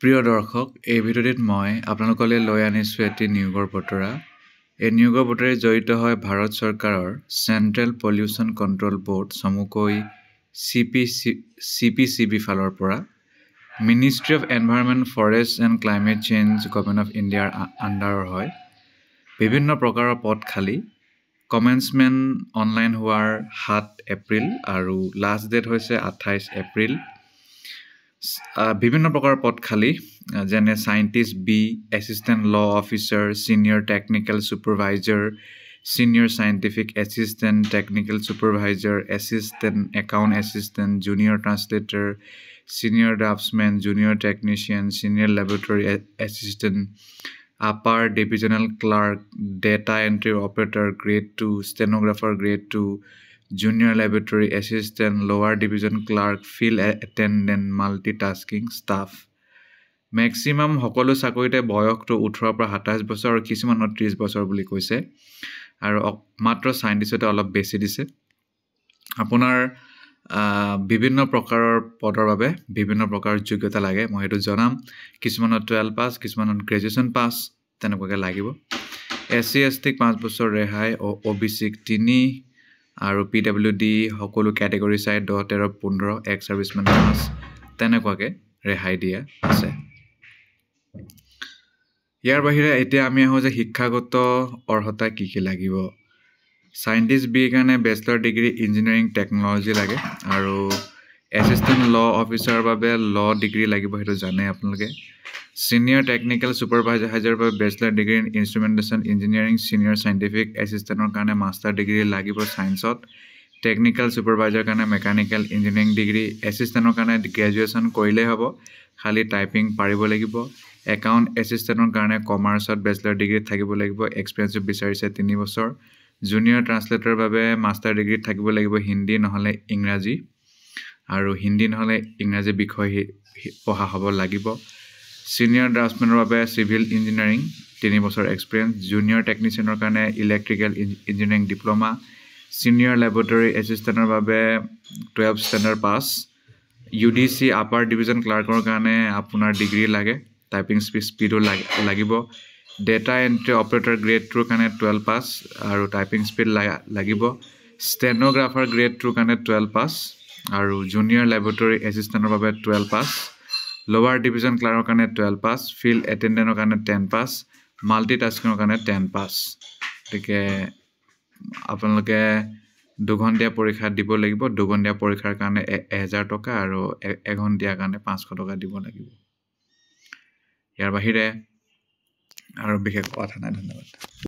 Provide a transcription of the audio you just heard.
প্ৰিয় দৰ্শক, এই ভিডিঅ'টিত মই আপোনালোকলৈ লৈ আনিছোঁ এটি নিয়োগৰ বতৰা। এই নিয়োগৰ বতৰাৰে জড়িত হয় ভাৰত চৰকাৰৰ চেণ্ট্ৰেল পলিউশ্যন কণ্ট্ৰল বোৰ্ড, চমুকৈ CPCB ফালৰ পৰা ministry of environment, forest and climate change, government of ইণ্ডিয়াৰ আণ্ডাৰৰ হয়। বিভিন্ন প্ৰকাৰৰ পদ খালী। কমেন্সমেণ্ট অনলাইন হোৱাৰ 7 এপ্ৰিল আৰু লাষ্ট ডেট হৈছে 28 এপ্ৰিল। বিভিন্ন প্ৰকাৰৰ পদ খালী, যেনে scientist B, assistant law officer, senior technical supervisor, senior scientific assistant, technical supervisor, assistant account assistant, junior translator, senior draftsmen, junior technician, senior laboratory assistant, upper divisional clerk, data entry operator grade 2, stenographer grade 2, junior laboratory assistant, lower division clerk, field attendant, multitasking staff. Maximum সকলো চাকৰিতে বয়সটো 18 পৰা 27 বছৰ আৰু কিছুমানৰ 30 বছৰ বুলি কৈছে, আৰু মাত্ৰ চাইণ্টিষ্টতে অলপ বেছি দিছে। আপোনাৰ বিভিন্ন প্ৰকাৰৰ পদৰ বাবে বিভিন্ন প্ৰকাৰৰ যোগ্যতা লাগে, মই সেইটো জনাম। কিছুমানত 12 পাছ, কিছুমানত গ্ৰেজুৱেশ্যন পাছ, তেনেকুৱাকৈ লাগিব। SC ST 5 বছৰ ৰেহাই, OBC 3 আৰু PWD সকলো কেটেগৰী চাই 10, 13, 15, এক্স ছাৰ্ভিচমেন 5, তেনেকুৱাকৈ ৰেহাই দিয়া আছে। ইয়াৰ বাহিৰে এতিয়া আমি আহোঁ যে শিক্ষাগত অৰ্হতা কি কি লাগিব। চাইণ্টিষ্ট বিৰ কাৰণে বেচেলৰ ডিগ্ৰী ইঞ্জিনিয়াৰিং টেকন'লজি লাগে, আৰু এছিষ্টেণ্ট ল অফিচাৰৰ বাবে ল ডিগ্ৰী লাগিব, সেইটো জানে আপোনালোকে। ছিনিয়ৰ টেকনিকেল ছুপাৰভাইজাৰৰ বাবে bachelor degree in instrumentation engineering, senior scientific এছিষ্টেণ্টৰ কাৰণে মাষ্টাৰ ডিগ্ৰী লাগিব ছায়েন্সত, টেকনিকেল ছুপাৰভাইজাৰৰ কাৰণে মেকানিকেল ইঞ্জিনিয়াৰিং ডিগ্ৰী, এছিষ্টেণ্টৰ কাৰণে গ্ৰেজুৱেশ্যন কৰিলেই হ'ব, খালী টাইপিং পাৰিব লাগিব। একাউণ্ট এছিষ্টেণ্টৰ কাৰণে কমাৰ্চত বেচেলৰ ডিগ্ৰী থাকিব লাগিব, এক্সপিৰিয়েঞ্চো বিচাৰিছে 3 বছৰ। জুনিয়ৰ ট্ৰান্সলেটৰৰ বাবে মাষ্টাৰ ডিগ্ৰী থাকিব লাগিব, হিন্দী নহ'লে ইংৰাজী, আৰু হিন্দী নহ'লে ইংৰাজী বিষয় পঢ়া হ'ব লাগিব। ছিনিয়ৰ ড্ৰাফ্টছমেনৰ বাবে চিভিল ইঞ্জিনিয়াৰিং 3 বছৰ এক্সপিৰিয়েঞ্চ। জুনিয়ৰ টেকনিচিয়ানৰ কাৰণে electrical engineering diploma. Senior laboratory এছিষ্টেণ্টৰ বাবে 12 standard pass. UDC upper division ক্লাৰ্কৰ কাৰণে আপোনাৰ ডিগ্ৰী লাগে, টাইপিং স্পীডো লাগিব। ডেটা এণ্ট্ৰি অপাৰেটৰ গ্ৰেড 2ৰ কাৰণে 12 পাছ আৰু টাইপিং স্পীড লাগিব। ষ্টেনোগ্ৰাফাৰ গ্ৰেড 2ৰ কাৰণে 12 পাছ, আৰু জুনিয়ৰ লেবৰেটৰী এছিষ্টেণ্টৰ বাবে 12 পাছ। লোৱাৰ ডিভিজন ক্লাৰ্কৰ কাৰণে 12 পাছ, ফিল্ড এটেণ্ডেণ্টৰ কাৰণে 10 পাছ, মাল্টিটাস্কিঙৰ কাৰণে 10 পাছ। গতিকে আপোনালোকে দুঘণ্টীয়া পৰীক্ষা দিব লাগিব। দুঘণ্টীয়া পৰীক্ষাৰ কাৰণে 1000 টকা আৰু এঘণ্টীয়াৰ কাৰণে 500 টকা দিব লাগিব। ইয়াৰ বাহিৰে আৰু বিশেষ কথা নাই। ধন্যবাদ।